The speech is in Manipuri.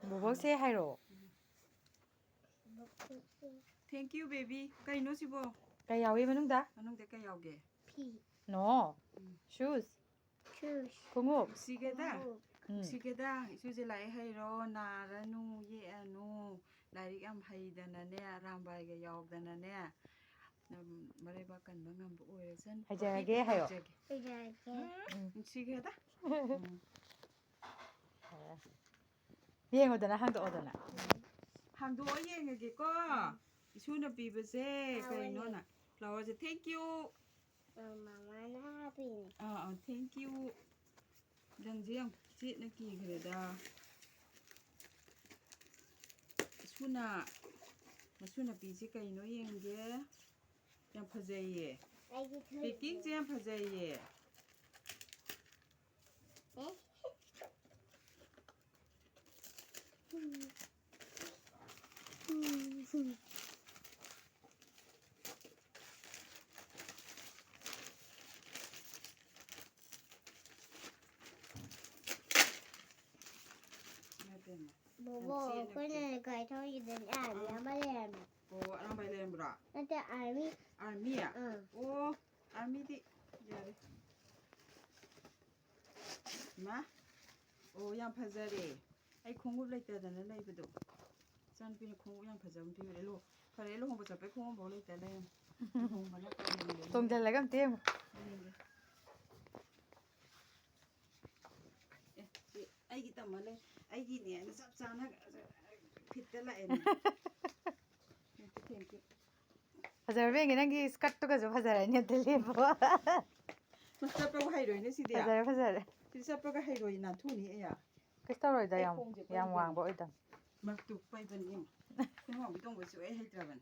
Bobo say hello. Thank you, baby. Kay no sibo. Kay yawi manungda? Anong de kay yawge? P. No. Shoes. Choose. Kungop. Sigeda. Sigeda. Isuze lai hayro naranu ye anu. Lairik am haydana ne rambaiga yawdana ne. Mareba kan bangam bu oirasan. Hajarage hayo. Sigeda. Yengodana hangdoodana. Hangdo yengage ko. Isuna bibase kay no na. Flowers thank you. Mama na happy. Thank you. Dangje yang sit na ki greda. Isuna bisi kay no yenge. Yang phajaye. Picking je yang phajaye. Bobo, kung kay thôi din yan malam. Oh, anong bailan bra? Nanti army. Army ah? Oh, army di. Yari. Ma? Oh, yang pazari. Ay khunggup laitadana laibado. San pina khunggup yang pazam pibire lo. Fare lo hongba chape khunggup bo laitadana yam. Hongba na kaya. Tongdalagam tem. Aigi tamale. Aigi ni ana sab sana fitta la ene. Thank you. Hajarbe ngi skirt to gajo hajarani delebo. Masta pro hairoi ne sidia. Hajar. Sisa pro hairoi na thuni ya. Kestaroida yam wangbo oida. Maktu pai ban yam. Kung mo bitong bo su ai haitraban.